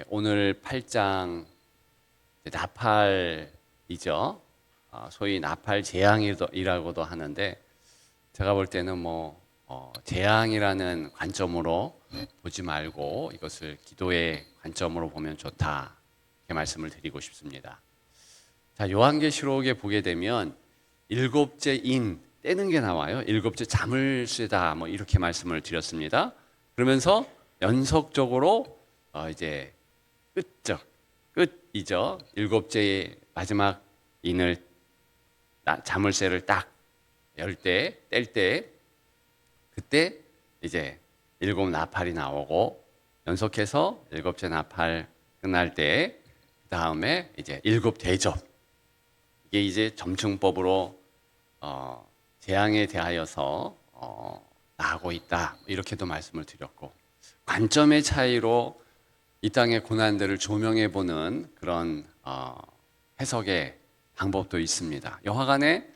오늘 8장 나팔이죠. 소위 나팔 재앙이라고도 하는데 제가 볼 때는 재앙이라는 관점으로 보지 말고 이것을 기도의 관점으로 보면 좋다, 이렇게 말씀을 드리고 싶습니다. 자, 요한계시록에 보게 되면 일곱째 인 떼는 게 나와요. 일곱째 잠을 쇠다, 이렇게 말씀을 드렸습니다. 그러면서 연속적으로 이제 끝이죠. 일곱째의 마지막 인을 자물쇠를 딱 열 때, 뗄 때, 그때 이제 일곱 나팔이 나오고 연속해서 일곱째 나팔 끝날 때, 그 다음에 이제 일곱 대접. 이게 이제 점층법으로 재앙에 대하여서 나가고 있다, 이렇게도 말씀을 드렸고, 관점의 차이로 이 땅의 고난들을 조명해 보는 그런 해석의 방법도 있습니다. 여하간에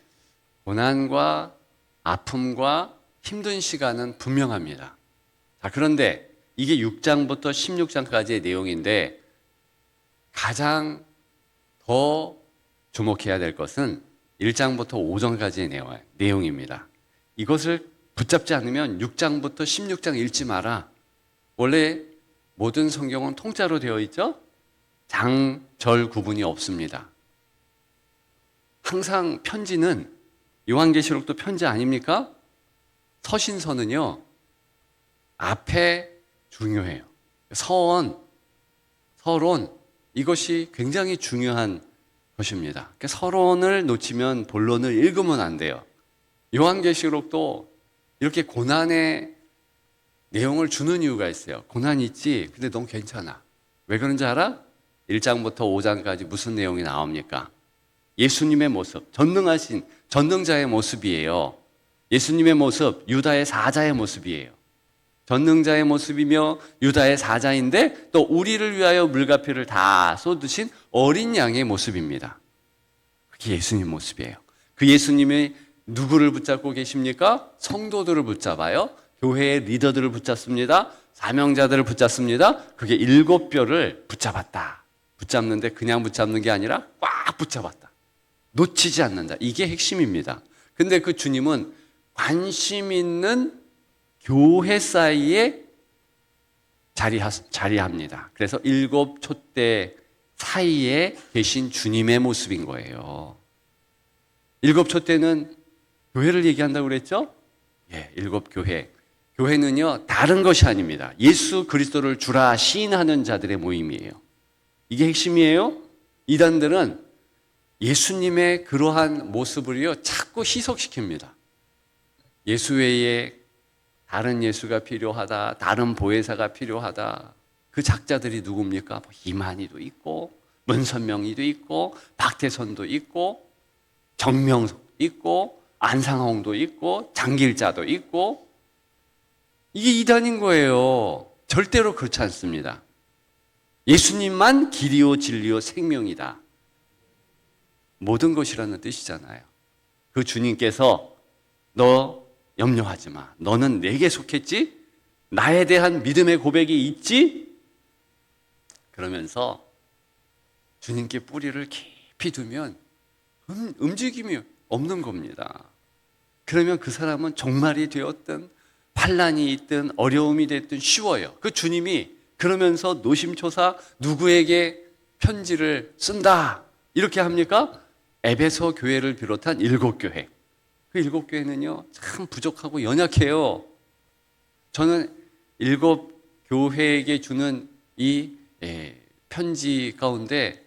고난과 아픔과 힘든 시간은 분명합니다. 자, 그런데 이게 6장부터 16장까지의 내용인데 가장 더 주목해야 될 것은 1장부터 5장까지의 내용입니다. 이것을 붙잡지 않으면 6장부터 16장 읽지 마라. 원래 모든 성경은 통짜로 되어 있죠? 장, 절 구분이 없습니다. 항상 편지는, 요한계시록도 편지 아닙니까? 서신서는요, 앞에 중요해요. 서원, 서론, 이것이 굉장히 중요한 것입니다. 서론을 놓치면 본론을 읽으면 안 돼요. 요한계시록도 이렇게 고난의 내용을 주는 이유가 있어요. 고난 있지? 근데 넌 괜찮아. 왜 그런지 알아? 1장부터 5장까지 무슨 내용이 나옵니까? 예수님의 모습, 전능자의 모습이에요. 예수님의 모습, 유다의 사자의 모습이에요. 전능자의 모습이며 유다의 사자인데 또 우리를 위하여 물과 피를 다 쏟으신 어린 양의 모습입니다. 그게 예수님 모습이에요. 그 예수님이 누구를 붙잡고 계십니까? 성도들을 붙잡아요. 교회의 리더들을 붙잡습니다. 사명자들을 붙잡습니다. 그게 일곱 뼈를 붙잡았다. 붙잡는데 그냥 붙잡는 게 아니라 꽉 붙잡았다. 놓치지 않는다. 이게 핵심입니다. 근데 그 주님은 관심 있는 교회 사이에 자리합니다. 그래서 일곱 촛대 사이에 계신 주님의 모습인 거예요. 일곱 촛대는 교회를 얘기한다고 그랬죠? 예, 일곱 교회. 교회는요, 다른 것이 아닙니다. 예수 그리스도를 주라 시인하는 자들의 모임이에요. 이게 핵심이에요. 이단들은 예수님의 그러한 모습을요, 자꾸 희석시킵니다. 예수 외에 다른 예수가 필요하다, 다른 보혜사가 필요하다. 그 작자들이 누굽니까? 이만희도 있고, 문선명이도 있고, 박태선도 있고, 정명석도 있고, 안상홍도 있고, 장길자도 있고. 이게 이단인 거예요. 절대로 그렇지 않습니다. 예수님만 길이요 진리요 생명이다. 모든 것이라는 뜻이잖아요. 그 주님께서 너 염려하지 마. 너는 내게 속했지? 나에 대한 믿음의 고백이 있지? 그러면서 주님께 뿌리를 깊이 두면 움직임이 없는 겁니다. 그러면 그 사람은 종말이 되었든 환난이 있든 어려움이 됐든 쉬워요. 그 주님이 그러면서 노심초사 누구에게 편지를 쓴다, 이렇게 합니까? 에베소 교회를 비롯한 일곱 교회. 그 일곱 교회는요, 참 부족하고 연약해요. 저는 일곱 교회에게 주는 이 편지 가운데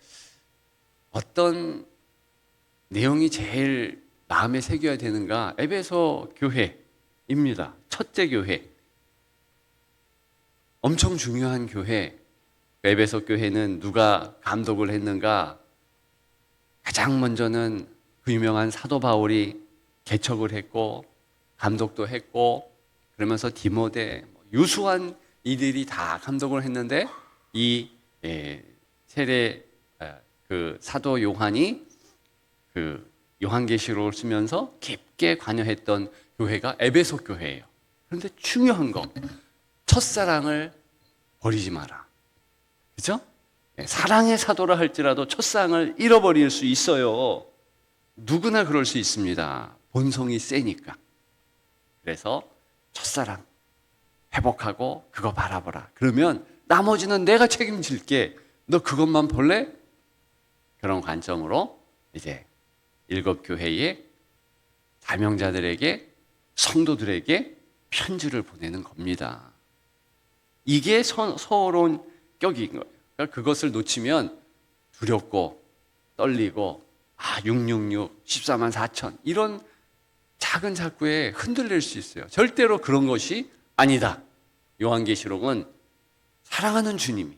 어떤 내용이 제일 마음에 새겨야 되는가? 에베소 교회입니다. 첫째 교회. 엄청 중요한 교회. 에베소 교회는 누가 감독을 했는가? 가장 먼저는 그 유명한 사도 바울이 개척을 했고 감독도 했고, 그러면서 디모데, 유수한 이들이 다 감독을 했는데 이 세례 그 사도 요한이 그 요한계시록을 쓰면서 깊게 관여했던 교회가 에베소 교회예요. 그런데 중요한 거, 첫사랑을 버리지 마라. 그죠? 사랑의 사도라 할지라도 첫사랑을 잃어버릴 수 있어요. 누구나 그럴 수 있습니다. 본성이 세니까. 그래서 첫사랑 회복하고 그거 바라보라. 그러면 나머지는 내가 책임질게. 너 그것만 볼래? 그런 관점으로 이제 일곱 교회의 사명자들에게, 성도들에게 편지를 보내는 겁니다. 이게 서러운 격인 거예요. 그러니까 그것을 놓치면 두렵고 떨리고 666, 14만 4천 이런 작은 작구에 흔들릴 수 있어요. 절대로 그런 것이 아니다. 요한계시록은 사랑하는 주님이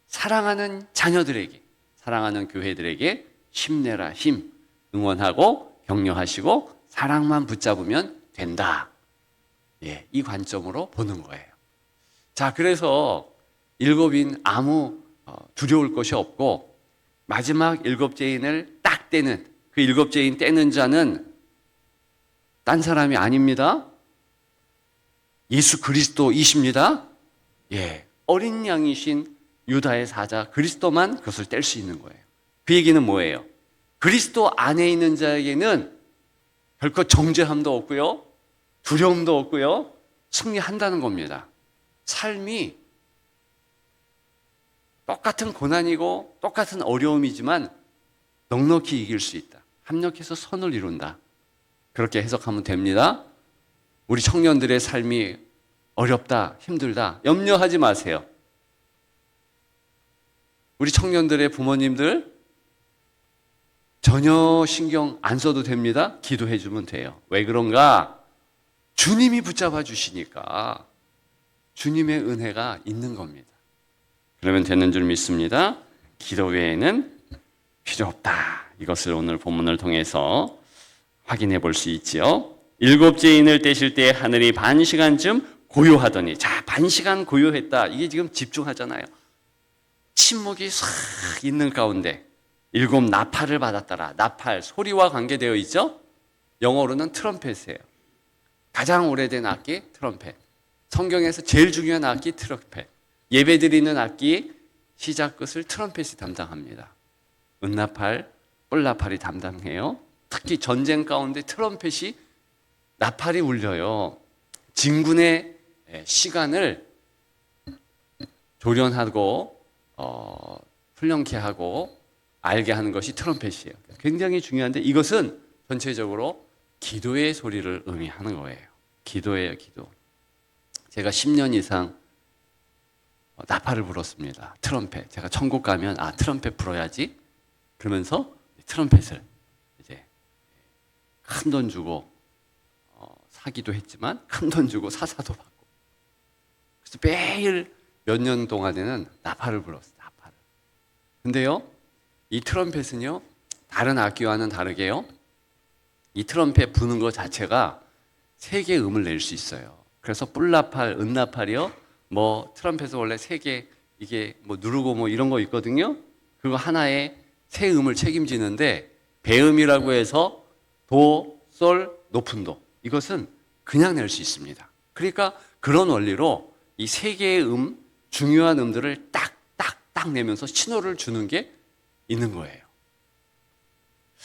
사랑하는 자녀들에게, 사랑하는 교회들에게 힘내라, 힘 응원하고 격려하시고 사랑만 붙잡으면 된다. 이 관점으로 보는 거예요. 자, 그래서 일곱인 아무 두려울 것이 없고 마지막 일곱째인을 딱 떼는, 그 일곱째인 떼는 자는 딴 사람이 아닙니다. 예수 그리스도이십니다. 어린 양이신 유다의 사자 그리스도만 그것을 뗄 수 있는 거예요. 그 얘기는 뭐예요? 그리스도 안에 있는 자에게는 결코 정죄함도 없고요, 두려움도 없고요, 승리한다는 겁니다. 삶이 똑같은 고난이고 똑같은 어려움이지만 넉넉히 이길 수 있다. 합력해서 선을 이룬다. 그렇게 해석하면 됩니다. 우리 청년들의 삶이 어렵다, 힘들다, 염려하지 마세요. 우리 청년들의 부모님들 전혀 신경 안 써도 됩니다. 기도해 주면 돼요. 왜 그런가? 주님이 붙잡아 주시니까 주님의 은혜가 있는 겁니다. 그러면 되는 줄 믿습니다. 기도 외에는 필요 없다. 이것을 오늘 본문을 통해서 확인해 볼 수 있지요. 일곱째인을 떼실 때 하늘이 반 시간쯤 고요하더니, 자, 반 시간 고요했다. 이게 지금 집중하잖아요. 침묵이 싹 있는 가운데 일곱 나팔을 받았더라. 나팔, 소리와 관계되어 있죠? 영어로는 트럼펫이에요. 가장 오래된 악기 트럼펫. 성경에서 제일 중요한 악기 트럼펫. 예배드리는 악기 시작 끝을 트럼펫이 담당합니다. 은나팔, 뿔나팔이 담당해요. 특히 전쟁 가운데 트럼펫이, 나팔이 울려요. 진군의 시간을 조련하고 훈련케 하고 알게 하는 것이 트럼펫이에요. 굉장히 중요한데 이것은 전체적으로 기도의 소리를 의미하는 거예요. 기도예요, 기도. 제가 10년 이상 나팔을 불었습니다. 트럼펫. 제가 천국 가면 트럼펫 불어야지. 그러면서 트럼펫을 이제 큰 돈 주고 사기도 했지만 큰 돈 주고 사사도 받고. 그래서 매일 몇 년 동안에는 나팔을 불었어요. 나팔을. 근데요, 이 트럼펫은요, 다른 악기와는 다르게요, 이 트럼펫 부는 것 자체가 세 개의 음을 낼 수 있어요. 그래서 뿔나팔, 은나팔이요, 트럼펫은 원래 세 개, 이게 누르고 이런 거 있거든요. 그거 하나에 세 음을 책임지는데, 배음이라고 해서 도, 솔, 높은 도, 이것은 그냥 낼 수 있습니다. 그러니까 그런 원리로 이 세 개의 중요한 음들을 딱 내면서 신호를 주는 게 있는 거예요.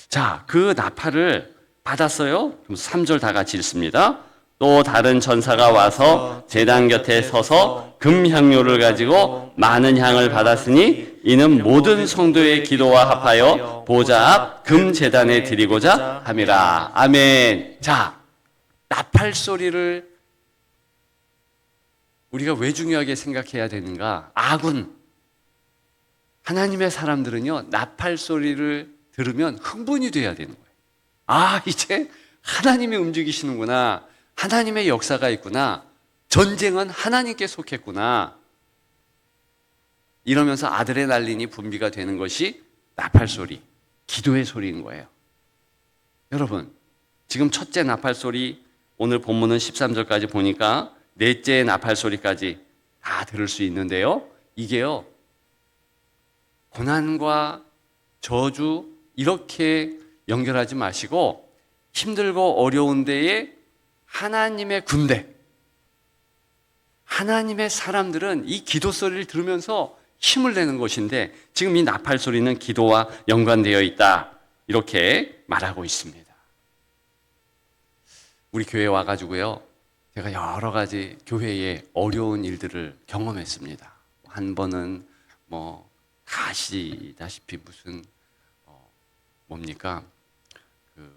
자, 그 나팔을 받았어요. 그럼 3절 다 같이 읽습니다. 또 다른 전사가 와서 제단 곁에 서서 금향료를 가지고 많은 향을 받았으니 이는 모든 성도의 기도와 합하여 보좌 앞 금제단에 드리고자 함이라. 아멘. 자, 나팔 소리를 우리가 왜 중요하게 생각해야 되는가? 아군, 하나님의 사람들은요, 나팔 소리를 들으면 흥분이 돼야 되는 거예요. 이제 하나님이 움직이시는구나. 하나님의 역사가 있구나. 전쟁은 하나님께 속했구나. 이러면서 아드레날린이 분비가 되는 것이 나팔 소리, 기도의 소리인 거예요. 여러분, 지금 첫째 나팔 소리, 오늘 본문은 13절까지 보니까 넷째 나팔 소리까지 다 들을 수 있는데요, 이게요, 고난과 저주 이렇게 연결하지 마시고 힘들고 어려운 데에 하나님의 군대, 하나님의 사람들은 이 기도 소리를 들으면서 힘을 내는 것인데 지금 이 나팔 소리는 기도와 연관되어 있다. 이렇게 말하고 있습니다. 우리 교회에 와가지고요. 제가 여러 가지 교회의 어려운 일들을 경험했습니다. 한 번은 뭐 다 아시다시피 무슨 뭡니까 그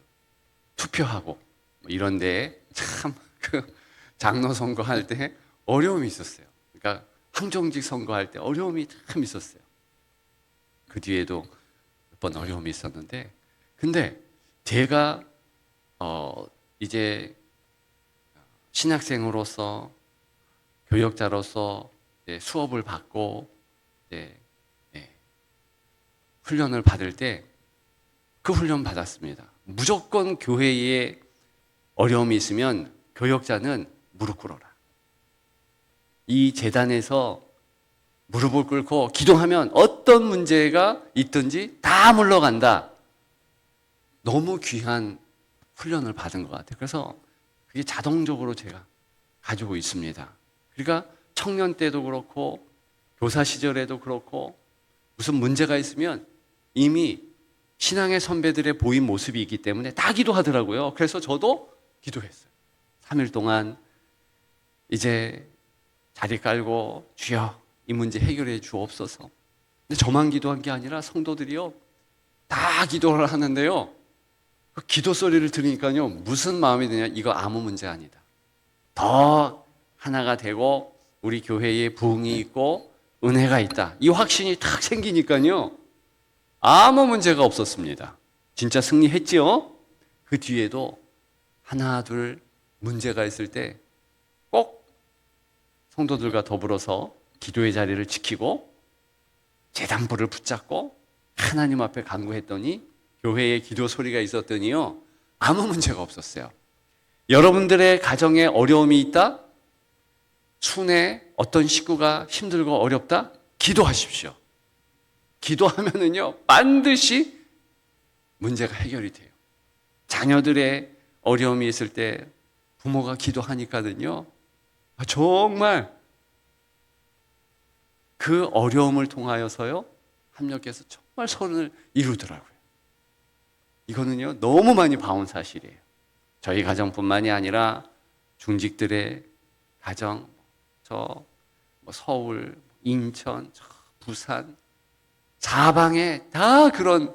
투표하고 뭐 이런데 참 그 장로 선거할 때 어려움이 있었어요. 그러니까 항정직 선거할 때 어려움이 참 있었어요. 그 뒤에도 몇 번 어려움이 있었는데, 근데 제가 이제 신학생으로서 교역자로서 이제 수업을 받고 이제 훈련을 받을 때 그 훈련 받았습니다. 무조건 교회에 어려움이 있으면 교역자는 무릎 꿇어라. 이 재단에서 무릎을 꿇고 기도하면 어떤 문제가 있든지 다 물러간다. 너무 귀한 훈련을 받은 것 같아요. 그래서 그게 자동적으로 제가 가지고 있습니다. 그러니까 청년 때도 그렇고 교사 시절에도 그렇고 무슨 문제가 있으면 이미 신앙의 선배들의 보인 모습이 있기 때문에 다 기도하더라고요. 그래서 저도 기도했어요. 3일 동안 이제 자리 깔고 주여 이 문제 해결해 주옵소서. 근데 저만 기도한 게 아니라 성도들이요 다 기도를 하는데요. 그 기도 소리를 들으니까요 무슨 마음이 드냐, 이거 아무 문제 아니다. 더 하나가 되고 우리 교회에 부흥이 있고 은혜가 있다. 이 확신이 탁 생기니까요 아무 문제가 없었습니다. 진짜 승리했지요? 그 뒤에도 하나 둘 문제가 있을 때 꼭 성도들과 더불어서 기도의 자리를 지키고 재단부를 붙잡고 하나님 앞에 간구했더니 교회에 기도 소리가 있었더니요 아무 문제가 없었어요. 여러분들의 가정에 어려움이 있다? 순에 어떤 식구가 힘들고 어렵다? 기도하십시오. 기도하면은요 반드시 문제가 해결이 돼요. 자녀들의 어려움이 있을 때 부모가 기도하니까는요 정말 그 어려움을 통하여서요 합력해서 정말 선을 이루더라고요. 이거는요 너무 많이 봐온 사실이에요. 저희 가정뿐만이 아니라 중직들의 가정, 저 서울, 인천, 부산 사방에 다 그런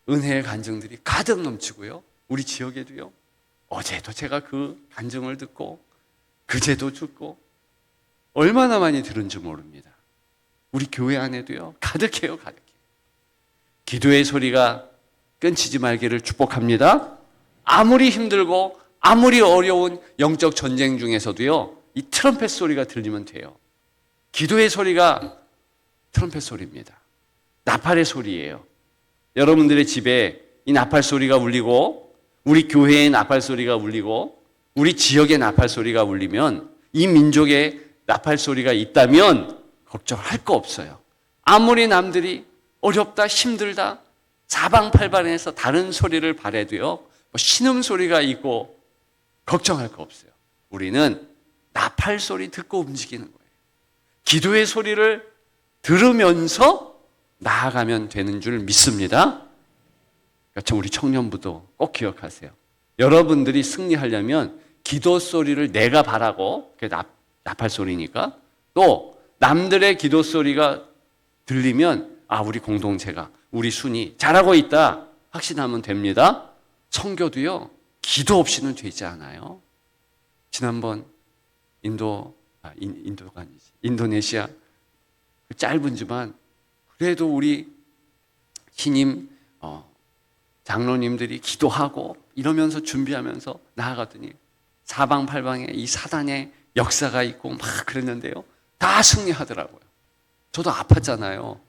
은혜의 간증들이 가득 넘치고요. 우리 지역에도요. 어제도 제가 그 간증을 듣고 그제도 듣고 얼마나 많이 들은지 모릅니다. 우리 교회 안에도요. 가득해요. 가득해요. 기도의 소리가 끊치지 말기를 축복합니다. 아무리 힘들고 아무리 어려운 영적 전쟁 중에서도요. 이 트럼펫 소리가 들리면 돼요. 기도의 소리가 트럼펫 소리입니다. 나팔의 소리예요. 여러분들의 집에 이 나팔 소리가 울리고 우리 교회의 나팔 소리가 울리고 우리 지역의 나팔 소리가 울리면 이 민족의 나팔 소리가 있다면 걱정할 거 없어요. 아무리 남들이 어렵다 힘들다 사방팔방에서 다른 소리를 바래도요 신음 소리가 있고 걱정할 거 없어요. 우리는 나팔 소리 듣고 움직이는 거예요. 기도의 소리를 들으면서 나아가면 되는 줄 믿습니다. 그러니까 우리 청년부도 꼭 기억하세요. 여러분들이 승리하려면 기도 소리를 내가 바라고, 그게 나팔 소리니까, 또 남들의 기도 소리가 들리면 우리 공동체가, 우리 순이 잘하고 있다 확신하면 됩니다. 선교도요 기도 없이는 되지 않아요. 지난번 인도네시아 짧은지만 그래도 우리 신임 장로님들이 기도하고 이러면서 준비하면서 나아갔더니 사방팔방에 이 사단의 역사가 있고 막 그랬는데요 다 승리하더라고요. 저도 아팠잖아요.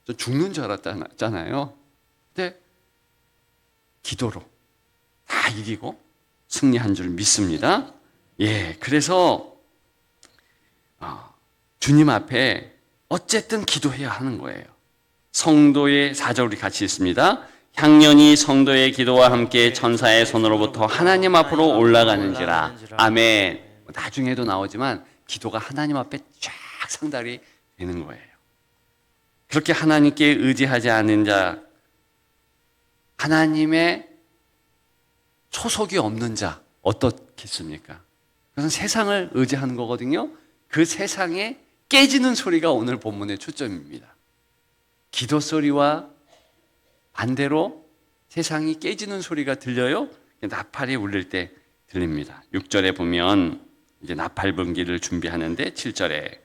저 죽는 줄 알았잖아요. 근데 기도로 다 이기고 승리한 줄 믿습니다. 그래서 주님 앞에 어쨌든 기도해야 하는 거예요. 성도의 4절 우리 같이 읽습니다. 향년이 성도의 기도와 함께 천사의 손으로부터 하나님 앞으로 올라가는지라. 아멘. 나중에도 나오지만 기도가 하나님 앞에 쫙 상달이 되는 거예요. 그렇게 하나님께 의지하지 않는 자, 하나님의 소속이 없는 자 어떻겠습니까? 그것은 세상을 의지하는 거거든요. 그 세상에 깨지는 소리가 오늘 본문의 초점입니다. 기도 소리와 반대로 세상이 깨지는 소리가 들려요. 나팔이 울릴 때 들립니다. 6절에 보면 이제 나팔 분기를 준비하는데 7절에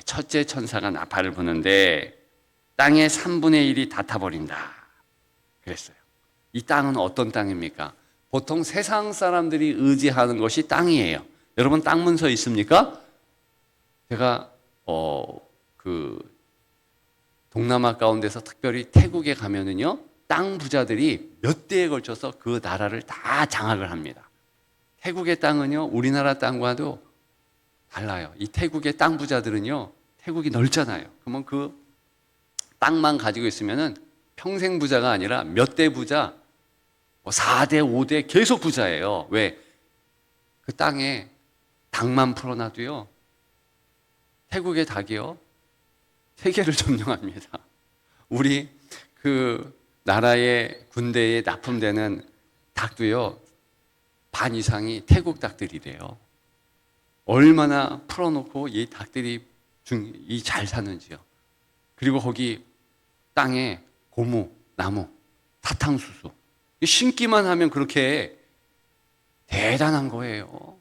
첫째 천사가 나팔을 부는데 땅의 3분의 1이 다 타버린다 그랬어요. 이 땅은 어떤 땅입니까? 보통 세상 사람들이 의지하는 것이 땅이에요. 여러분 땅 문서 있습니까? 제가 동남아 가운데서 특별히 태국에 가면은요, 땅 부자들이 몇 대에 걸쳐서 그 나라를 다 장악을 합니다. 태국의 땅은요, 우리나라 땅과도 달라요. 이 태국의 땅 부자들은요, 태국이 넓잖아요. 그러면 그 땅만 가지고 있으면은 평생 부자가 아니라 몇 대 부자, 4대, 5대 계속 부자예요. 왜? 그 땅에 닭만 풀어놔도요, 태국의 닭이요, 세계를 점령합니다. 우리 그 나라의 군대에 납품되는 닭도요, 반 이상이 태국 닭들이래요. 얼마나 풀어놓고 이 닭들이 잘 사는지요. 그리고 거기 땅에 고무, 나무, 사탕수수 심기만 하면 그렇게 대단한 거예요.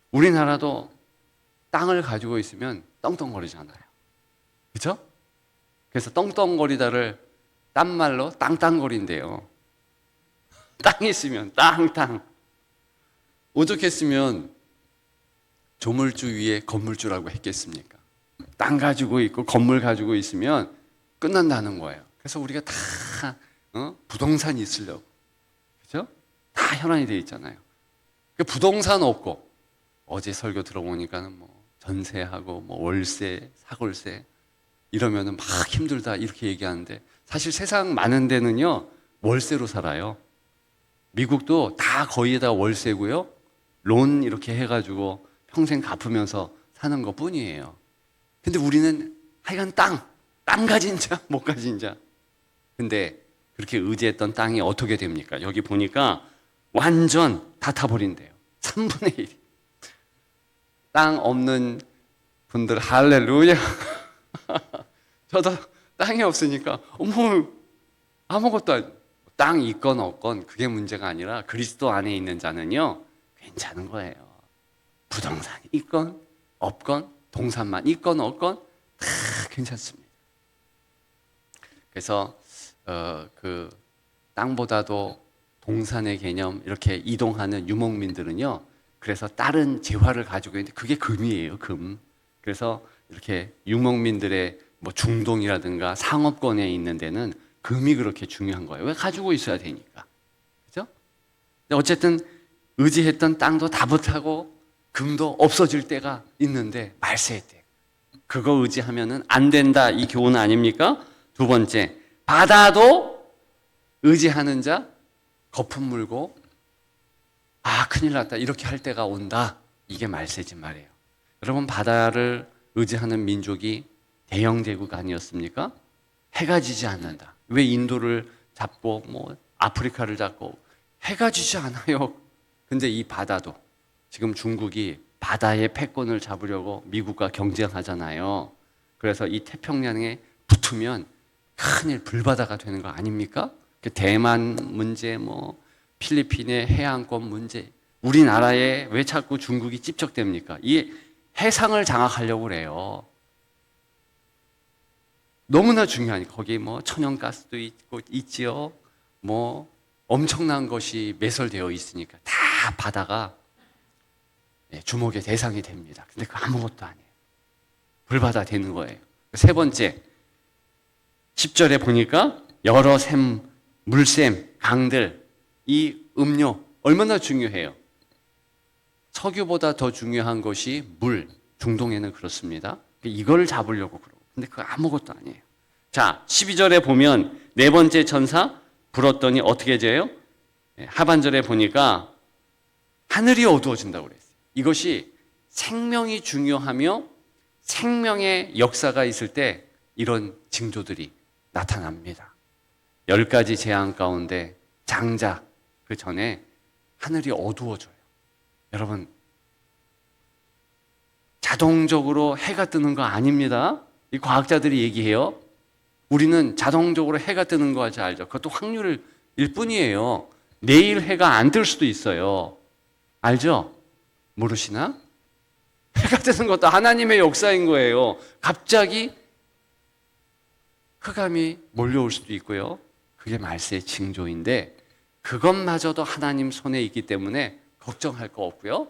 우리나라도 땅을 가지고 있으면 떵떵거리잖아요. 그렇죠? 그래서 떵떵거리다를 딴말로 땅땅거린대요. 땅이 있으면 땅땅. 오죽했으면 조물주 위에 건물주라고 했겠습니까? 땅 가지고 있고 건물 가지고 있으면 끝난다는 거예요. 그래서 우리가 다 부동산이 있으려고, 그렇죠? 다 현안이 돼 있잖아요. 그 부동산 없고 어제 설교 들어보니까는 뭐 전세하고 뭐 월세, 사골세 이러면은 막 힘들다 이렇게 얘기하는데 사실 세상 많은 데는요 월세로 살아요. 미국도 다 거의 다 월세고요. 론 이렇게 해가지고 평생 갚으면서 사는 것 뿐이에요. 근데 우리는 하여간 땅 가진 자, 못 가진 자. 근데 그렇게 의지했던 땅이 어떻게 됩니까? 여기 보니까 완전 다 타버린대요. 3분의 1. 땅 없는 분들 할렐루야. 저도 땅이 없으니까 아무것도 아니에요. 땅 있건 없건 그게 문제가 아니라 그리스도 안에 있는 자는요 괜찮은 거예요. 부동산이 있건 없건 동산만 있건 없건 다 괜찮습니다. 그래서 그 땅보다도 동산의 개념 이렇게 이동하는 유목민들은요, 그래서 다른 재화를 가지고 있는데 그게 금이에요, 금. 그래서 이렇게 유목민들의 뭐 중동이라든가 상업권에 있는 데는 금이 그렇게 중요한 거예요. 왜? 가지고 있어야 되니까. 그죠? 근데 어쨌든 의지했던 땅도 다 못하고 금도 없어질 때가 있는데 말세의 때. 그거 의지하면은 안 된다. 이 교훈 아닙니까? 두 번째, 바다도 의지하는 자 거품 물고 큰일 났다 이렇게 할 때가 온다. 이게 말세지 말이에요. 여러분 바다를 의지하는 민족이 대영 대국 아니었습니까? 해가 지지 않는다. 왜 인도를 잡고 뭐 아프리카를 잡고 해가 지지 않아요. 근데 이 바다도 지금 중국이 바다의 패권을 잡으려고 미국과 경쟁하잖아요. 그래서 이 태평양에 붙으면 큰일 불바다가 되는 거 아닙니까? 대만 문제, 뭐 필리핀의 해안권 문제, 우리나라에 왜 자꾸 중국이 찝적됩니까? 이 해상을 장악하려고 그래요. 너무나 중요하니까 거기 뭐 천연가스도 있지요. 뭐 엄청난 것이 매설되어 있으니까 다 바다가 주목의 대상이 됩니다. 근데 그 아무것도 아니에요. 불바다 되는 거예요. 세 번째, 10절에 보니까 여러 샘, 물샘, 강들, 이 음료 얼마나 중요해요. 석유보다 더 중요한 것이 물, 중동에는 그렇습니다. 이걸 잡으려고 그러고. 근데 그거 아무것도 아니에요. 자, 12절에 보면 네 번째 천사 불었더니 어떻게 돼요? 하반절에 보니까 하늘이 어두워진다고 그랬어요. 이것이 생명이 중요하며 생명의 역사가 있을 때 이런 징조들이 나타납니다. 10가지 재앙 가운데 장작 그 전에 하늘이 어두워져요. 여러분, 자동적으로 해가 뜨는 거 아닙니다. 이 과학자들이 얘기해요. 우리는 자동적으로 해가 뜨는 거 알죠? 그것도 확률일 뿐이에요. 내일 해가 안 뜰 수도 있어요. 알죠? 모르시나? 해가 뜨는 것도 하나님의 역사인 거예요. 갑자기 흑암이 몰려올 수도 있고요. 그게 말세의 징조인데 그것마저도 하나님 손에 있기 때문에 걱정할 거 없고요.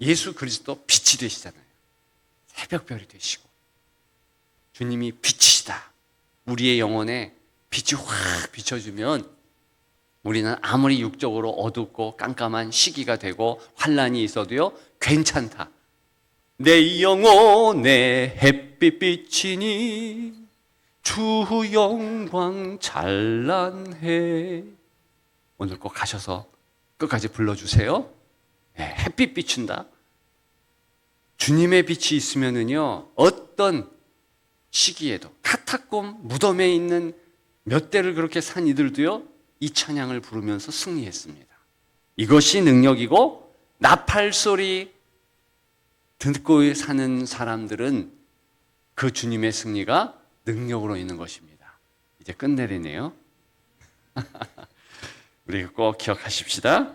예수 그리스도 빛이 되시잖아요. 새벽별이 되시고 주님이 빛이시다. 우리의 영혼에 빛이 확 비춰주면 우리는 아무리 육적으로 어둡고 깜깜한 시기가 되고 환란이 있어도요 괜찮다. 내 영혼에 햇빛 비치니 주 영광 찬란해. 오늘 꼭 가셔서 끝까지 불러주세요. 네, 햇빛 비춘다. 주님의 빛이 있으면은요 어떤 시기에도 카타콤 무덤에 있는 몇 대를 그렇게 산 이들도요 이 찬양을 부르면서 승리했습니다. 이것이 능력이고 나팔 소리 듣고 사는 사람들은 그 주님의 승리가 능력으로 있는 것입니다. 이제 끝내리네요. 우리 꼭 기억하십시다.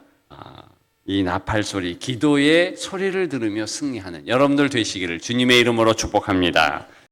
이 나팔 소리, 기도의 소리를 들으며 승리하는 여러분들 되시기를 주님의 이름으로 축복합니다.